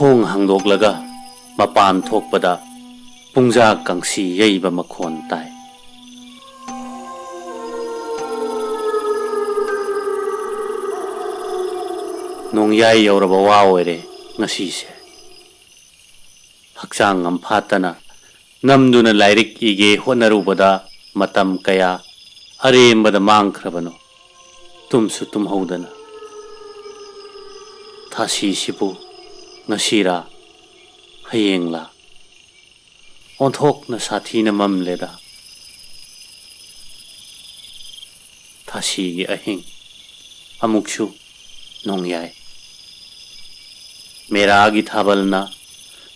थोंग हांदोक्लगा मपान थोकपदा पुंजा कंसी यैब मखोन ताई नोंयाई यौरब वा ओइरे ngasiसे हक्चांग अम्फातना नमदुना लाइरिक इगे होनरुबदा मतम कया अरेमबदा मांगख्रबनो तुमसु तुमहौदना थासी सिबु ngasiरा हयेंगला ओंथोकना साथीना ममलेदा थासी गी अहिंग अमुक्सु नोंयाई मेरागी थाबलना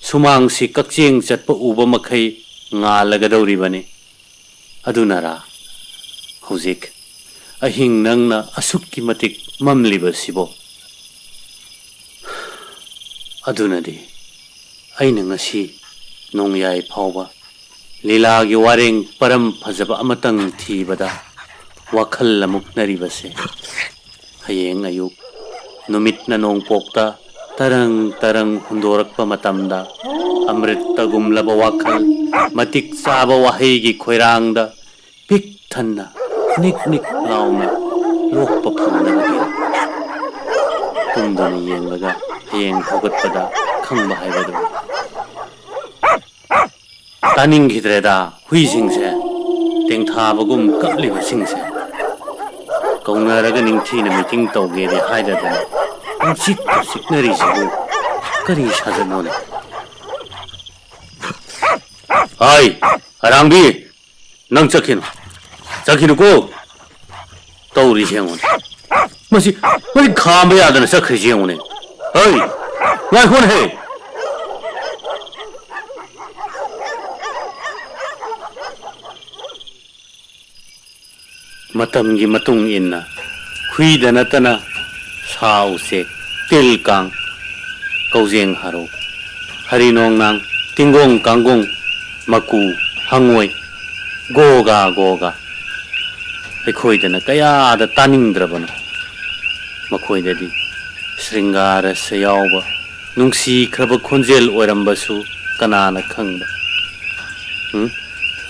सुमांग से कक्चेंग चटप उब मखै ngalagadauribani adunara hojik ahing nangna asukki matik mamliba sibo adunadi aina ngasi nongyai phawba lilagi wareng param phajaba amatang thibada wakhal lamuk naribase hayeng ayuk numitna nongpokta tarang tarang hundorakpa matamda amrita gumlaba wakhal matik saba wahaygi khoirangda pik thanna nik nik launa lokpa phamnabagi tumdana yenglaga hayeng hogatpada khangba haibadu taninghidreda huisingse tengthabagum kapliba singse kaunaraga ningthina meeting tawgede haidadana Sik siknari sibu kari sajanone Hai arangbi nang chakhinu ko tauri jengone masi khamba yadana sakhri jengone hai ngai khon he matam gi matung inna huidana tana sao se til kang kaujeng haro harinong nang tingong kangong maku hangoi goga ekhoi kaya da taning drabana makhoi dadi sringara sayawba nungsi khraba khonjel oirambasu kanana khangba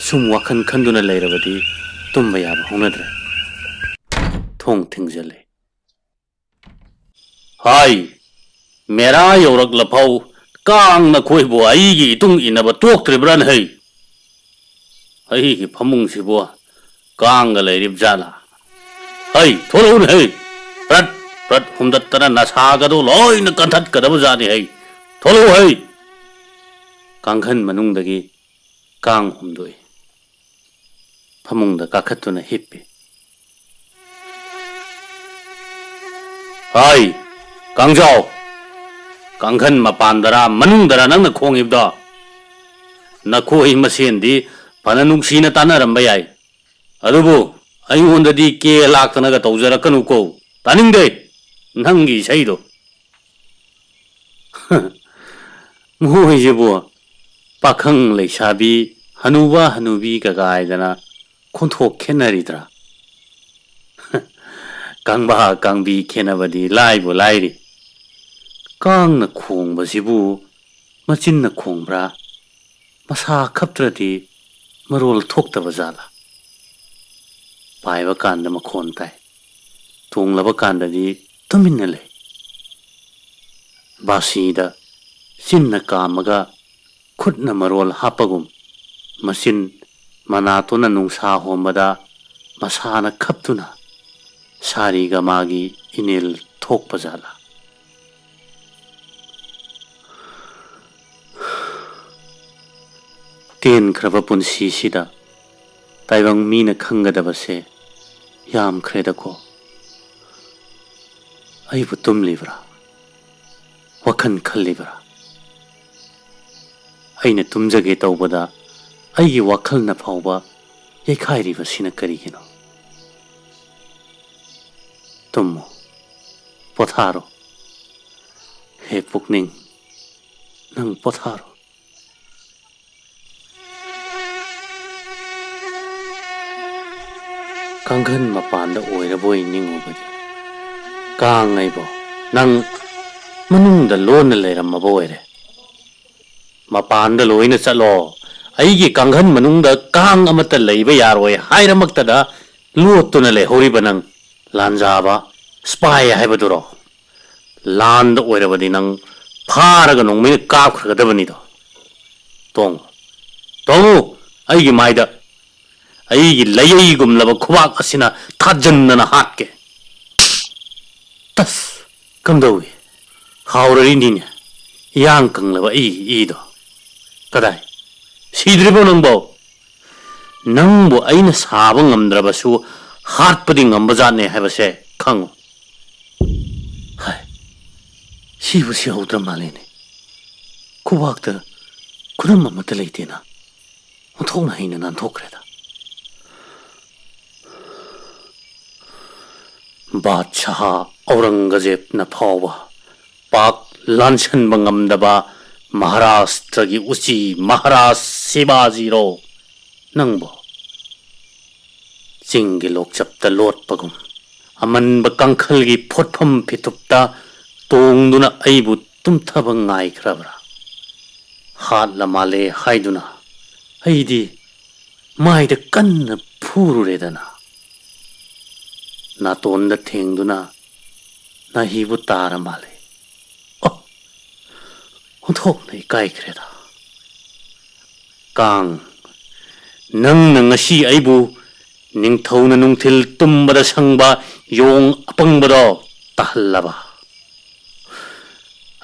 sum wakhan khanduna leirabadi tumba yaba honadre thong thingjale Hai, mera yorak lapau kang na khoi bo ai gi tung inaba tok tribran hai ai gi phamung si bo kang ga leirib jala hai tholo ne hai prat humdat tana nasa ga do loi na kanthat ka da jani hai tholo hai kangkhan manung dagi kang humdoi phamung da kakhatuna hippi hai Kangjao Kangkhan mapandara manungdara nangna khongibda nakhoi masendi pananungsina tanaramba yai adubu aingondadi ke laktana ga tawjarakanu ko taningde nangi saido moi jebu pakhang leisabi hanuba hanubi ka gaidana khonthok khenaridra kangba kangbi khenabadi laibo lairi Kang na khongba sibu machin na khongbra masa khaptrati marol thoktaba jala paiba kanda makhon tai tunglaba kanda di tuminna le basida sinna kamaga khutna marol hapagum machin manatona nungsa hombada masana khaptuna sariga magi inil thokpa jala Ten kraba punsi sida taibang mina khangadaba se yam khreda ko ai butum libra wakhan khallibra aina tumjage tawbada ai gi wakhal na phawba yekhairi basina karigino Tummo potharo he pukning nang potharo Kangkhan mapanda oiraboi ningubadi kang aibo nang manungda lona leiramaba oire ꯃꯄꯥꯟꯗ ꯂꯣꯏꯅ ꯆꯠꯂꯣ ꯑꯩꯒꯤ ꯀꯥꯡꯈꯟ ꯃꯅꯨꯡꯗ ꯀꯥꯡ ꯑꯃꯠꯇ ꯂꯩꯕ ꯌꯥꯔꯣꯏ ꯍꯥꯏꯔꯃꯛꯇꯗ ꯂꯣꯠꯇꯨꯅ ꯂꯩꯍꯧꯔꯤꯕ ꯅꯪ ꯂꯥꯟꯖꯥꯕ ꯁ꯭ꯄꯥꯏ ꯍꯥꯏꯕꯗꯨꯔꯣ ꯂꯥꯟꯗ ꯑꯣꯏꯔꯕꯗꯤ ꯅꯪ ꯐꯥꯔꯒ ꯅꯣꯡꯃꯩꯅ ꯀꯥꯞꯈ꯭ꯔꯒꯗꯕꯅꯤꯗꯣ ꯇꯣꯡꯉꯨ ꯇꯣꯡꯉꯨ ꯑꯩꯒꯤ ꯃꯥꯏꯗ ꯑꯩꯒꯤ ꯂꯩꯌꯩꯒꯨꯝꯂꯕ ꯈꯨꯕꯥꯛ ꯑꯁꯤꯅ ꯊꯥꯖꯟꯗꯅ ꯍꯥꯠꯀꯦ ꯇꯁ ꯀꯝꯗꯧꯏ ꯍꯥꯎꯔꯔꯤꯅꯤꯅꯦ ꯏꯌꯥꯡ ꯀꯪꯂꯕ ꯑꯩꯒꯤ ꯏꯗꯣ ꯀꯗꯥꯏ ꯁꯤꯗ꯭ꯔꯤꯕꯣ ꯅꯪꯕꯣ ꯅꯪꯕꯨ ꯑꯩꯅ ꯁꯥꯕ ꯉꯝꯗ꯭ꯔꯕꯁꯨ ꯍꯥꯠꯄꯗꯤ ꯉꯝꯕꯖꯥꯠꯅꯦ ꯍꯥꯏꯕꯁꯦ ꯈꯪꯉꯨ ꯍꯥꯏ ꯁꯤꯕꯨ ꯁꯤꯍꯧꯗ꯭ꯔ ꯃꯥꯜꯂꯦꯅꯦ ꯈꯨꯕꯥꯛꯇ ꯈꯨꯗꯝ ꯑꯃꯠꯇ ꯂꯩꯇꯦꯅ ꯑꯣꯟꯊꯣꯛꯅ ꯍꯩꯅ ꯅꯥꯟꯊꯣꯛꯈ꯭ꯔꯦꯗ ꯕꯥꯗꯁꯥꯍ ꯑꯧꯔꯪꯒꯖꯦꯕꯅ ꯐꯥꯎꯕ ꯄꯥꯛ ꯂꯥꯟꯁꯟꯕ ꯉꯝꯗꯕ ꯃꯍꯥꯔꯥꯁꯇ꯭ꯔꯒꯤ ꯎꯆꯤ ꯃꯍꯥꯔꯥꯖ ꯁꯤꯕꯥꯖꯤꯔꯣ ꯅꯪꯕꯣ ꯆꯤꯡꯒꯤ ꯂꯣꯛꯆꯞꯇ ꯂꯣꯠꯄꯒꯨꯝ ꯑꯃꯟꯕ ꯀꯥꯡꯈꯜꯒꯤ ꯐꯣꯠꯐꯝ ꯐꯤꯊꯨꯞꯇ ꯇꯣꯡꯗꯨꯅ ꯑꯩꯕꯨ ꯇꯨꯝꯊꯕ ꯉꯥꯏꯈ꯭ꯔꯕ꯭ꯔꯥ ꯍꯥꯠꯂ ꯃꯥꯜꯂꯦ ꯍꯥꯏꯗꯨꯅ ꯑꯩꯗꯤ ꯃꯥꯏꯗ ꯀꯟꯅ ꯐꯨꯔꯨꯔꯦꯗꯅ ꯅꯥꯇꯣꯟꯗ ꯊꯦꯡꯗꯨꯅ ꯅꯥꯍꯤꯕꯨ ꯇꯥꯔ ꯃꯥꯜꯂꯦ ꯑꯣꯟꯊꯣꯛꯅ ꯏꯀꯥꯏꯈ꯭ꯔꯦꯗ ꯀꯥꯡ ꯅꯪꯅ ꯉꯁꯤ ꯑꯩꯕꯨ ꯅꯤꯡꯊꯧꯅ ꯅꯨꯡꯊꯤꯜ ꯇꯨꯝꯕꯗ ꯁꯪꯕ ꯌꯣꯡ ꯑꯄꯪꯕꯗꯣ ꯇꯥꯍꯜꯂꯕ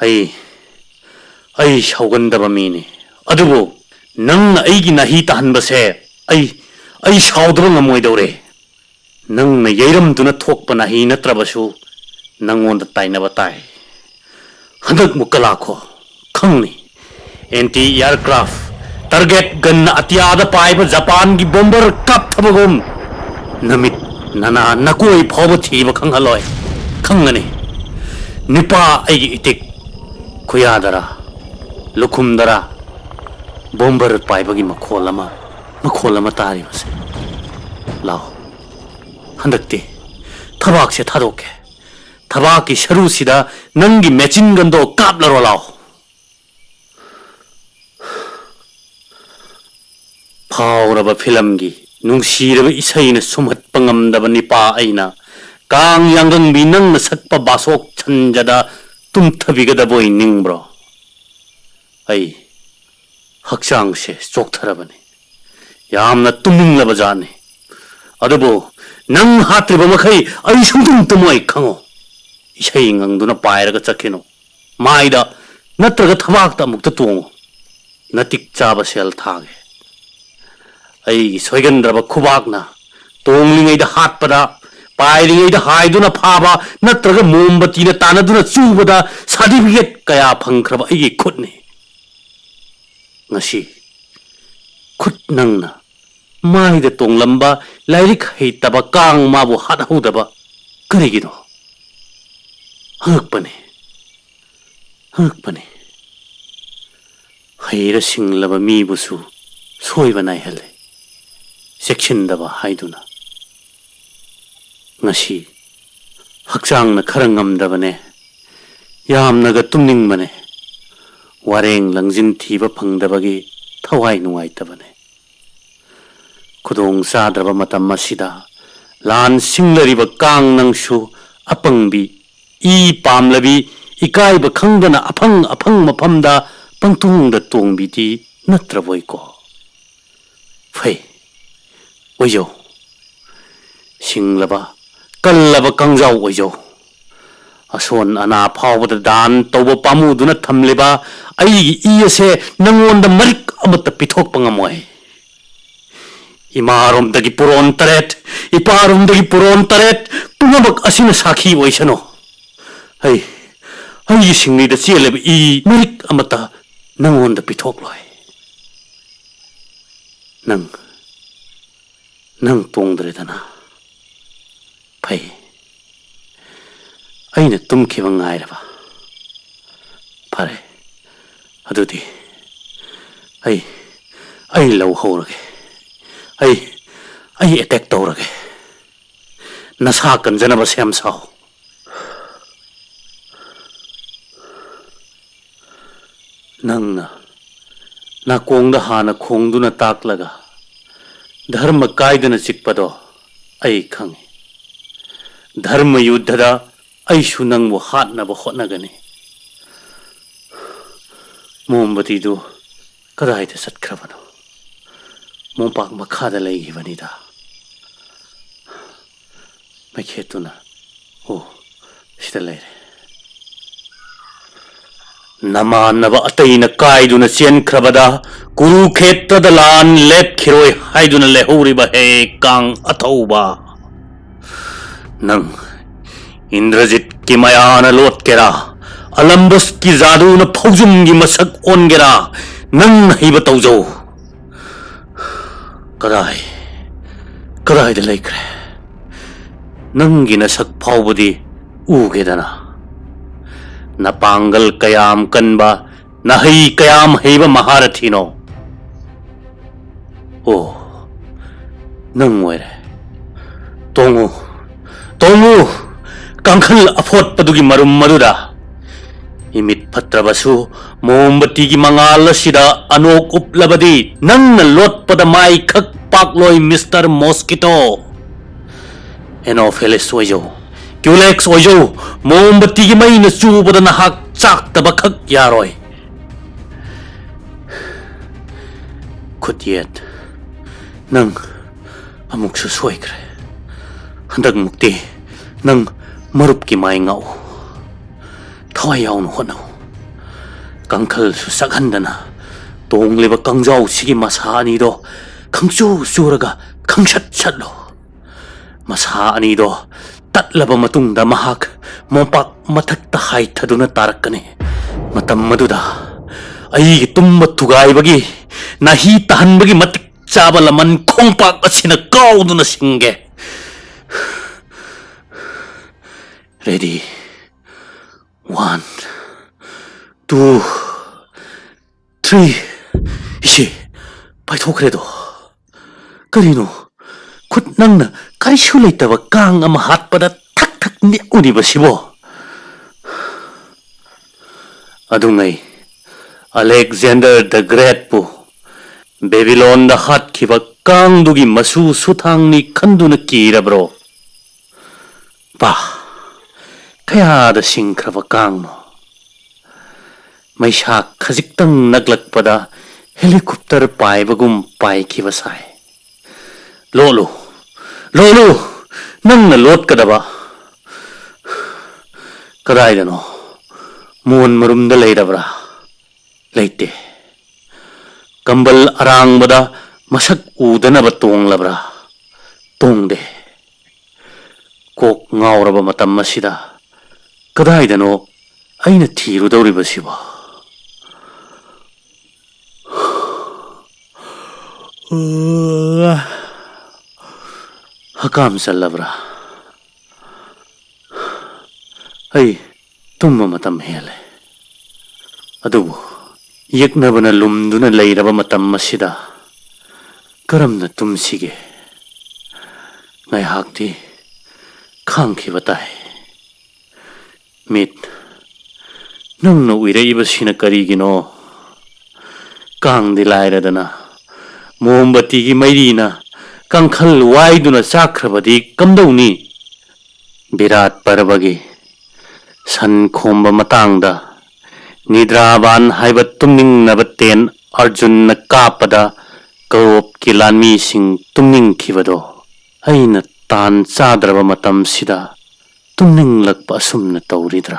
ꯑꯩ ꯁꯥꯎꯒꯟꯗꯕ ꯃꯤꯅꯤ ꯑꯗꯨꯕꯨ ꯅꯪꯅ ꯑꯩꯒꯤ ꯅꯥꯍꯤ ꯇꯥꯍꯟꯕꯁꯦ ꯑꯩ ꯁꯥꯎꯗꯕ ꯉꯝꯃꯣꯏꯗꯧꯔꯦ ꯅꯪꯅ ꯌꯩꯔꯝꯗꯨꯅ ꯊꯣꯛꯄ ꯅꯥꯍꯤ ꯅꯠꯇ꯭ꯔꯕꯁꯨ ꯅꯪꯉꯣꯟꯗ ꯇꯥꯏꯅꯕ ꯇꯥꯏ ꯍꯟꯗꯛ ꯃꯨꯛꯀ ꯂꯥꯛꯈꯣ ꯈꯪꯅꯤ ꯑꯦꯟꯇꯤ ꯑꯦꯌꯔꯀ꯭ꯔꯥꯐ ꯇꯥꯔꯒꯦꯠ ꯒꯟꯅ ꯑꯇꯤꯌꯥꯗ ꯄꯥꯏꯕ ꯖꯄꯥꯟꯒꯤ ꯕꯣꯝꯕꯔ ꯀꯥꯞꯊꯕꯒꯨꯝ ꯅꯃꯤꯠ ꯅꯅꯥ ꯅꯀꯣꯏ ꯐꯥꯎꯕ ꯊꯤꯕ ꯈꯪꯍꯜꯂꯣꯏ ꯈꯪꯒꯅꯤ ꯅꯤꯄꯥ ꯑꯩꯒꯤ ꯏꯇꯤꯛ ꯈꯨꯌꯥꯗꯔꯥ ꯂꯨꯈꯨꯝꯗꯔꯥ ꯕꯣꯝꯕꯔ ꯄꯥꯏꯕꯒꯤ ꯃꯈꯣꯜ ꯑꯃ ꯇꯥꯔꯤꯕꯁꯦ ꯂꯥꯎ ꯍꯟꯗꯛꯇꯤ ꯊꯕꯥꯛꯁꯦ ꯊꯥꯗꯣꯛꯀꯦ ꯊꯕꯥꯛꯀꯤ ꯁꯔꯨꯁꯤꯗ ꯅꯪꯒꯤ ꯃꯦꯆꯤꯟ ꯒꯟꯗꯣ ꯀꯥꯞꯂꯔꯣ ꯂꯥꯎ ꯐꯥꯎꯔꯕ ꯐꯤꯂꯝꯒꯤ ꯅꯨꯡꯁꯤꯔꯕ ꯏꯁꯩꯅ ꯁꯨꯝꯍꯠꯄ ꯉꯝꯗꯕ ꯅꯤꯄꯥ ꯑꯩꯅ ꯀꯥꯡ ꯌꯥꯡꯒꯪꯕꯤ ꯅꯪꯅ ꯁꯛꯄ ꯕꯥꯁꯣꯛ ꯁꯟꯖꯗ ꯇꯨꯝꯊꯕꯤꯒꯗꯕꯣꯏ ꯅꯤꯡꯕ꯭ꯔꯣ ꯑꯩ ꯍꯛꯆꯥꯡꯁꯦ ꯆꯣꯛꯊꯔꯕꯅꯤ ꯌꯥꯝꯅ ꯇꯨꯝꯅꯤꯡꯂꯕ ꯖꯥꯠꯅꯤ ꯑꯗꯨꯕꯨ ꯅꯪ ꯍꯥꯠꯇ꯭ꯔꯤꯕ ꯃꯈꯩ ꯑꯩ ꯁꯨꯡꯇꯨꯝ ꯇꯨꯝꯃꯣꯏ ꯈꯪꯉꯣ ꯏꯁꯩ ꯉꯪꯗꯨꯅ ꯄꯥꯏꯔꯒ ꯆꯠꯈꯤꯅꯨ ꯃꯥꯏꯗ ꯅꯠꯇ꯭ꯔꯒ ꯊꯕꯥꯛꯇ ꯑꯃꯨꯛꯇ ꯇꯣꯡꯉꯨ ꯅꯇꯤꯛ ꯆꯥꯕ ꯁꯦꯜ ꯊꯥꯒꯦ ꯑꯩꯒꯤ ꯁꯣꯏꯒꯟꯗ꯭ꯔꯕ ꯈꯨꯕꯥꯛꯅ ꯇꯣꯡꯂꯤꯉꯩꯗ ꯍꯥꯠꯄꯗ ꯄꯥꯏꯔꯤꯉꯩꯗ ꯍꯥꯏꯗꯨꯅ ꯐꯥꯕ ꯅꯠꯇ꯭ꯔꯒ ꯃꯣꯝꯕꯇꯤꯅ ꯇꯥꯟꯅꯗꯨꯅ ꯆꯨꯕꯗ ꯁꯥꯔꯇꯤꯐꯤꯀꯦꯠ ꯀꯌꯥ ꯐꯪꯈ꯭ꯔꯕ ꯑꯩꯒꯤ ꯈꯨꯠꯅꯤ ꯉꯁꯤ ꯈꯨꯠ ꯅꯪꯅ ꯃꯥꯏꯗ ꯇꯣꯡꯂꯝꯕ ꯂꯥꯏꯔꯤꯛ ꯍꯩꯇꯕ ꯀꯥꯡ ꯃꯥꯕꯨ ꯍꯥꯠꯍꯧꯗꯕ ꯀꯔꯤꯒꯤꯅꯣ ꯍꯪꯉꯛꯄꯅꯤ ꯍꯩꯔ ꯁꯤꯡꯂꯕ ꯃꯤꯕꯨꯁꯨ ꯁꯣꯏꯕ ꯅꯥꯏꯍꯜꯂꯦ ꯆꯦꯛꯁꯤꯟꯗꯕ ꯍꯥꯏꯗꯨꯅ ꯉꯁꯤ ꯍꯛꯆꯥꯡꯅ ꯈꯔ ꯉꯝꯗꯕꯅꯦ ꯌꯥꯝꯅꯒ ꯇꯨꯝꯅꯤꯡꯕꯅꯦ ꯋꯥꯔꯦꯡ ꯂꯪꯖꯤꯟ ꯊꯤꯕ ꯐꯪꯗꯕꯒꯤ ꯊꯋꯥꯏ ꯅꯨꯡꯉꯥꯏꯇꯕꯅꯦ ꯈꯨꯗꯣꯡ ꯆꯥꯗ꯭ꯔꯕ ꯃꯇꯝ ꯑꯁꯤꯗ ꯂꯥꯟ ꯁꯤꯡꯂꯔꯤꯕ ꯀꯥꯡ ꯅꯪꯁꯨ ꯑꯄꯪꯕꯤ ꯏ ꯄꯥꯝꯂꯕꯤ ꯏꯀꯥꯏꯕ ꯈꯪꯗꯅ ꯑꯐꯪ ꯃꯐꯝꯗ ꯄꯪꯇꯣꯡꯗ ꯇꯣꯡꯕꯤꯗꯤ ꯅꯠꯇ꯭ꯔꯕꯣꯏꯀꯣ ꯐꯩ ꯑꯣꯏꯖꯧ ꯁꯤꯡꯂꯕ ꯀꯜꯂꯕ ꯀꯪꯖꯥꯎ ꯑꯣꯏꯖꯧ ꯑꯁꯣꯟ ꯑꯅꯥ ꯐꯥꯎꯕꯗ ꯗꯥꯟ ꯇꯧꯕ ꯄꯥꯝꯃꯨꯗꯨꯅ ꯊꯝꯂꯤꯕ ꯑꯩꯒꯤ ꯏ ꯑꯁꯦ ꯅꯪꯉꯣꯟꯗ ꯃꯔꯤꯛ ꯑꯃꯠꯇ ꯄꯤꯊꯣꯛꯄ ꯉꯝꯃꯣꯏ ꯏꯃꯥꯔꯣꯝꯗꯒꯤ ꯄꯨꯔꯣꯟ 8 ꯏꯄꯥꯔꯣꯝꯗꯒꯤ ꯄꯨꯔꯣꯟ 8 ꯄꯨꯝꯅꯃꯛ ꯑꯁꯤꯅ ꯁꯥꯈꯤ ꯑꯣꯏꯁꯅꯨ ꯑꯩꯒꯤ ꯁꯤꯡꯂꯤꯗ ꯆꯦꯜꯂꯤꯕ ꯏ ꯃꯔꯤꯛ ꯑꯃꯠꯇ ꯅꯪꯉꯣꯟꯗ ꯄꯤꯊꯣꯛꯂꯣꯏ ꯅꯪ ꯇꯣꯡꯗ꯭ꯔꯦꯗꯅ ꯐꯩ ꯑꯩꯅ ꯇꯨꯝꯈꯤꯕ ꯉꯥꯏꯔꯕ ꯐꯔꯦ ꯑꯗꯨꯗꯤ ꯑꯩ ꯂꯧ ꯍꯧꯔꯒꯦ ꯑꯩ ꯑꯦꯇꯦꯛ ꯇꯧꯔꯒꯦ ꯅꯁꯥ ꯀꯟꯖꯅꯕ ꯁꯦꯝ ꯁꯥꯎ ꯅꯪꯅ नाकोंग हाना खोंदुना ताकलगा धर्म कायदना चिकपदो आई खंगे धर्म युद्धदा ऐसु नंगबो हातनाबो होटनागनी मोमबत्तीदु कदाइदा सत्ख्रबनो मोमपाक मखादा लैगिबनिदा मैखेतुना ओ सिदा लैरे नमानब अतैना कायदुना चेनख्रबदा कुरुक्षेत्रदा लान लेपखिरोय हाइदुना लेहौरिबा हे कांग अथौबा नंग इंद्रजित की मयाना लोटकेरा अलंबस की जादू न फौजुम की मसक ओनगेरा नंग नहीं बताओ कदाई कदाई दे लेकर नंगी नसक फाउबदी उगेदना न पांगल कयाम कनबा न हई कयाम हेब महारथीनो ओ नंग मोरे तोंगु तोंगु कांखल अफोट पदुगी मरुम मरुदा इमित फत्रबसु मोमबत्ती की मंगाल सिदा अनोक उपलबदी नंग लोट पद माई खक पाकलोय मिस्टर मॉस्किटो एनोफेलिस ओइजो क्यूलेक्स ओइजो मोमबत्ती की मई न चूबद नहाक चाक तब खक यारोय खुदियत नंग अमुकसु सोइक्रे हंदक मुक्ति नंग मरुप की माई ngaउ थवाई याउन होनो कंखल सुसगंदना तोंगलेब कंजाउ सिगी मसा अनिदो खंचु चुरगा खंसत छलो मसा अनिदो तत्लब मतुंगदा महाक मोपाक मथक्ता हाइथदुना तारकने मतम मदुदा अई तुम थुगाइबगी नाही तहनबगी मतिक चाबल मन खोंपाक असिना काउदुना सिंगे Ready. 1, 2, 3. 이씨, 파이토크레도. 그리노, 굿 낭나 가리쇼레 있다와 깡 아마 핫바다 탁탁 니꾸니버시보. 아둥나이, 알렉산더 더 그레트부. 베빌론다 핫키바 깡두기 마수 수탕니 컨두나 끼라브로. 봐. कयाद सिंख्रब कांगनो मैसा खजिक्तंग नगलकपदा हेलीकॉप्टर पाइबगुम पाइखिब साय लोलु लोलु नंगना लोटकदबा कदाइदनो मोन मरुमदा लेरबरा लेते कंबल अरांगबदा मसक उदनब तोंगलबरा तोंगदे कोक ngauraba matam masida कदाइदनो अइना थीरुदौरिबसिबो हकाम चल्लब्रा अई तुम मतम हेले अदुबु यक्नबना लुमदुना लैरबा मतम मसिदा करमना तुमसिगे ngaihakti khangkhiba tai mit nangna uiraiba sina karigino kang dilairadana mombati gi mairina kangkhal waiduna chakrabadi kamdauni virat parvagi san khomba matangda nidraban haiba tumning nabaten arjun na kapada kawop ki lanmi sing tumning khibado aina tan chadraba matam sida tumning lakpa sumna tauridra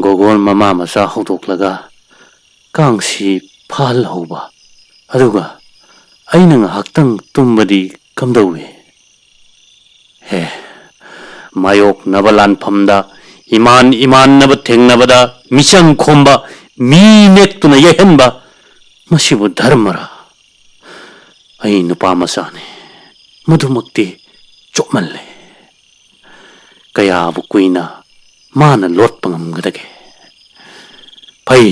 gogol mama masa hodoklaga kangsi phal hoba aduga aina haktang tumbadi kamdawi he mayok nabalan phamda iman iman naba thengnabada misang khomba mi nektuna yehenba masibu dharmara ai nupa masane madhumukti chokmalle kaya bu kuina mana lot pangam gadage pai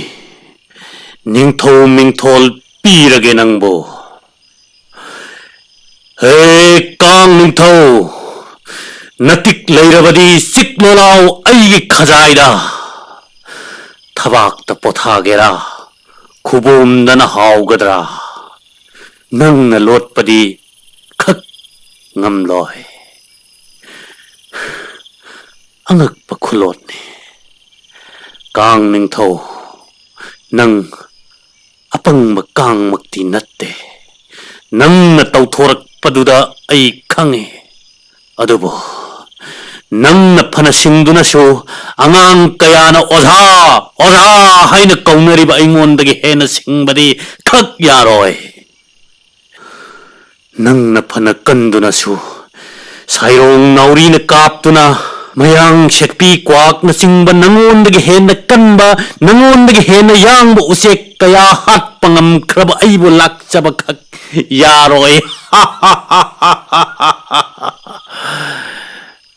ningtho mingthol pirage nangbo hey kang ningtho natik leirabadi siknolau ai khajaida ꯊꯕꯥꯛꯇ ꯄꯣꯊꯥꯒꯦꯔꯥ ꯈꯨꯕꯣꯝꯗꯅ ꯍꯥꯎꯒꯗ꯭ꯔꯥ ꯅꯪꯅ ꯂꯣꯠꯄꯗꯤ ꯈꯛ ꯉꯝꯂꯣꯏ ꯑꯉꯛꯄ ꯈꯨꯂꯣꯠꯅꯤ ꯀꯥꯡ ꯅꯤꯡꯊꯧ ꯅꯪ ꯑꯄꯪꯕ ꯀꯥꯡꯃꯛꯇꯤ ꯅꯠꯇꯦ ꯅꯪꯅ ꯇꯧꯊꯣꯔꯛꯄꯗꯨꯗ ꯑꯩ ꯈꯪꯉꯤ ꯑꯗꯨꯕꯨ ꯅꯪꯅ ꯐꯅ ꯁꯤꯡꯗꯨꯅꯁꯨ ꯑꯉꯥꯡ ꯀꯌꯥꯅ ꯑꯣꯖꯥ ꯑꯣꯖꯥ ꯍꯥꯏꯅ ꯀꯧꯅꯔꯤꯕ ꯑꯩꯉꯣꯟꯗꯒꯤ ꯍꯦꯟꯅ ꯁꯤꯡꯕꯗꯤ ꯈꯛ ꯌꯥꯔꯣꯏ ꯅꯪꯅ ꯐꯅ ꯀꯟꯗꯨꯅꯁꯨ ꯁꯥꯏꯔꯣꯡ ꯅꯥꯎꯔꯤꯅ ꯀꯥꯞꯇꯨꯅ ꯃꯌꯥꯡ ꯁꯦꯛꯄꯤ ꯀ꯭ꯋꯥꯛꯅꯆꯤꯡꯕ ꯅꯉꯣꯟꯗꯒꯤ ꯍꯦꯟꯅ ꯀꯟꯕ ꯅꯉꯣꯟꯗꯒꯤ ꯍꯦꯟꯅ ꯌꯥꯡꯕ ꯎꯆꯦꯛ ꯀꯌꯥ ꯍꯥꯠꯄ ꯉꯝꯈ꯭ꯔꯕ ꯑꯩꯕꯨ ꯂꯥꯛꯆꯕ ꯈꯛ ꯌꯥꯔꯣꯏ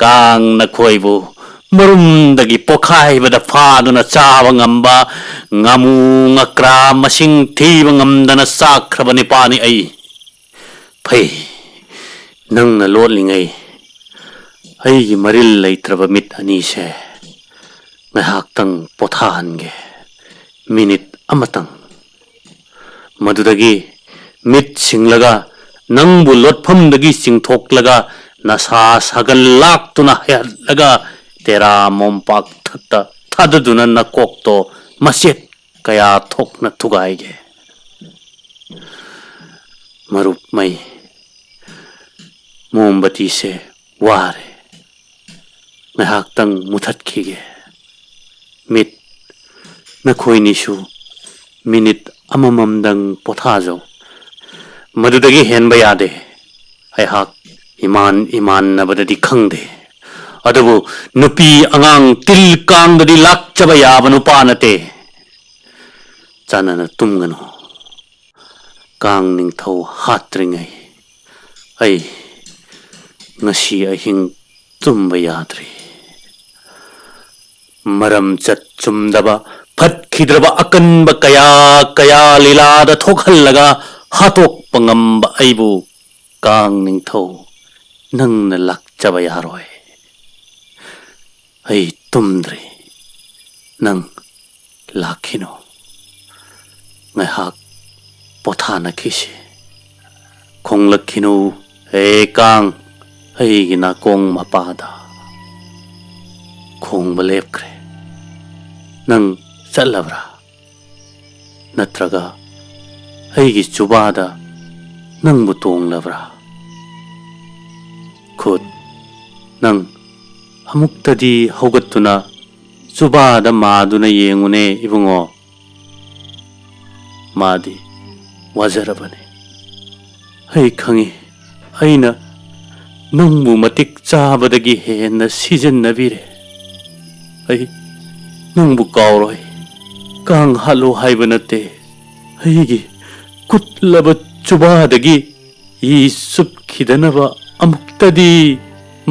ꯀꯥꯡ ꯅꯈꯣꯏꯕꯨ ꯃꯔꯨꯝꯗꯒꯤ ꯄꯣꯈꯥꯏꯕꯗ ꯐꯥꯗꯨꯅ ꯆꯥꯕ ꯉꯝꯕ ꯉꯥꯃꯨ ꯉꯀ꯭ꯔꯥ ꯃꯁꯤꯡ ꯊꯤꯕ ꯉꯝꯗꯅ ꯆꯥꯈ꯭ꯔꯕ ꯅꯤꯄꯥꯅꯤ ꯑꯩ ꯐꯩ ꯅꯪꯅ ꯂꯣꯠꯂꯤꯉꯩ ꯑꯩꯒꯤ ꯃꯔꯤꯜ ꯂꯩꯇ꯭ꯔꯕ ꯃꯤꯠ ꯑꯅꯤꯁꯦ ꯉꯥꯏꯍꯥꯛꯇꯪ ꯄꯣꯊꯥꯍꯟꯒꯦ ꯃꯤꯅꯤꯠ ꯑꯃꯇꯪ ꯃꯗꯨꯗꯒꯤ ꯃꯤꯠ ꯁꯤꯡꯂꯒ ꯅꯪꯕꯨ ꯂꯣꯠꯐꯝꯗꯒꯤ ꯆꯤꯡꯊꯣꯛꯂꯒ ꯅꯁꯥ ꯁꯥꯒꯜ ꯂꯥꯛꯇꯨꯅ ꯍꯩꯍꯠꯂꯒ ꯇꯦꯔꯥ ꯃꯣꯝꯄꯥꯛꯊꯛꯇ ꯊꯥꯗꯗꯨꯅ ꯅꯀꯣꯛꯇꯣ ꯃꯆꯦꯠ ꯀꯌꯥ ꯊꯣꯛꯅ ꯊꯨꯒꯥꯏꯒꯦ ꯃꯔꯨꯞ ꯃꯩ ꯃꯣꯝꯕꯇꯤꯁꯦ ꯋꯥꯔꯦ ꯉꯥꯏꯍꯥꯛꯇꯪ ꯃꯨꯊꯠꯈꯤꯒꯦ ꯃꯤꯠ ꯅꯈꯣꯏꯅꯤꯁꯨ ꯃꯤꯅꯤꯠ ꯑꯃꯃꯝꯗꯪ ꯄꯣꯊꯥꯖꯧ ꯃꯗꯨꯗꯒꯤ ꯍꯦꯟꯕ ꯌꯥꯗꯦ ꯑꯩꯍꯥꯛ ꯏꯃꯥꯟꯅꯕꯗꯗꯤ ꯈꯪꯗꯦ ꯑꯗꯨꯕꯨ ꯅꯨꯄꯤ ꯑꯉꯥꯡ ꯇꯤꯜ ꯀꯥꯡꯗꯗꯤ ꯂꯥꯛꯆꯕ ꯌꯥꯕ ꯅꯨꯄꯥ ꯅꯠꯇꯦ ꯆꯥꯟꯅꯅ ꯇꯨꯝꯒꯅꯨ ꯀꯥꯡ ꯅꯤꯡꯊꯧ ꯍꯥꯠꯇ꯭ꯔꯤꯉꯩ ꯑꯩ ꯉꯁꯤ ꯑꯍꯤꯡ ꯇꯨꯝꯕ ꯌꯥꯗ꯭ꯔꯤ ꯃꯔꯝ ꯆꯠ ꯆꯨꯝꯗꯕ ꯐꯠꯈꯤꯗ꯭ꯔꯕ ꯑꯀꯟꯕ ꯀꯌꯥ ꯂꯤꯂꯥꯗ ꯊꯣꯛꯍꯜꯂꯒ ꯍꯥꯠꯇꯣꯛꯄ ꯉꯝꯕ ꯑꯩꯕꯨ ꯀꯥꯡ ꯅꯤꯡꯊꯧ ꯅꯪꯅ ꯂꯥꯛꯆꯕ ꯌꯥꯔꯣꯏ ꯑꯩ ꯇꯨꯝꯗ꯭ꯔꯤ ꯅꯪ ꯂꯥꯛꯈꯤꯅꯨ ꯉꯥꯏꯍꯥꯛ ꯄꯣꯊꯥꯅꯈꯤꯁꯤ ꯈꯣꯡꯂꯛꯈꯤꯅꯨ ꯍꯦ ꯀꯥꯡ ꯑꯩꯒꯤ ꯅꯥꯀꯣꯡ ꯃꯄꯥꯗ ꯈꯣꯡꯕ ꯂꯦꯞꯈ꯭ꯔꯦ ꯅꯪ ꯆꯠꯂꯕ꯭ꯔꯥ ꯅꯠꯇ꯭ꯔꯒ ꯑꯩꯒꯤ ꯆꯨꯕꯥꯗ ꯅꯪꯕꯨ ꯇꯣꯡꯂꯕ꯭ꯔꯥ ꯈꯨꯠ ꯅꯪ ꯑꯃꯨꯛꯇꯗꯤ ꯍꯧꯒꯠꯇꯨꯅ ꯆꯨꯕꯥꯗ ꯃꯥꯗꯨꯅ ꯌꯦꯡꯉꯨꯅꯦ ꯏꯕꯨꯡꯉꯣ ꯃꯥꯗꯤ ꯋꯥꯖꯔꯕꯅꯤ ꯑꯩ ꯈꯪꯉꯤ ꯑꯩꯅ ꯅꯪꯕꯨ ꯃꯇꯤꯛ ꯆꯥꯕꯗꯒꯤ ꯍꯦꯟꯅ ꯁꯤꯖꯤꯟꯅꯕꯤꯔꯦ ꯑꯩ ꯅꯪꯕꯨ ꯀꯥꯎꯔꯣꯏ ꯀꯥꯡ ꯍꯥꯠꯂꯣ ꯍꯥꯏꯕ ꯅꯠꯇꯦ ꯑꯩꯒꯤ ꯀꯨꯠꯂꯕ ꯆꯨꯕꯥꯗꯒꯤ ꯏ ꯆꯨꯞꯈꯤꯗꯅꯕ ꯑꯃꯨꯛꯇꯗꯤ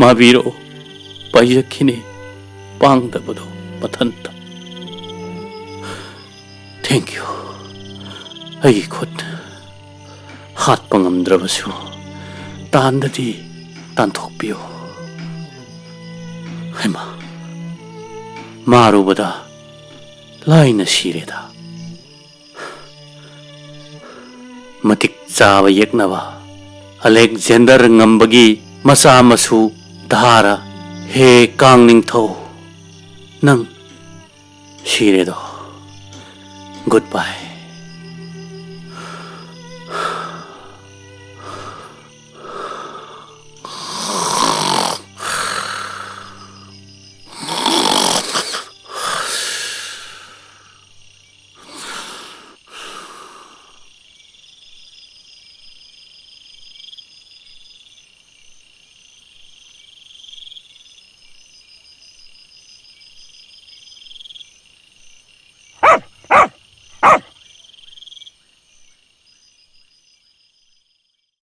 ꯃꯥꯕꯤꯔꯛꯑꯣ ꯄꯥꯏꯖꯈꯤꯅꯤ ꯄꯥꯡꯗꯕꯗꯣ ꯃꯊꯟꯇ ꯊꯦꯡꯛ ꯌꯨ ꯑꯩꯒꯤ ꯈꯨꯠ ꯍꯥꯠꯄ ꯉꯝꯗ꯭ꯔꯕꯁꯨ ꯇꯥꯟꯗꯗꯤ ꯇꯥꯟꯊꯣꯛꯄꯤꯌꯨ ꯍꯩꯃꯥ ꯃꯥꯔꯨꯕꯗ ꯂꯥꯏꯅ ꯁꯤꯔꯦꯗ ꯃꯇꯤꯛ ꯆꯥꯕ ꯌꯦꯛꯅꯕ ꯑꯂꯦꯛꯖꯦꯟꯗꯔ ꯉꯝꯕꯒꯤ ꯃꯆꯥ ꯃꯁꯨ ꯙꯥꯔꯥ ꯍꯦ ꯀꯥꯡ ꯅꯤꯡꯊꯧ ꯅꯪ ꯁꯤꯔꯦꯗꯣ ꯒꯨꯗ ꯕꯥꯏ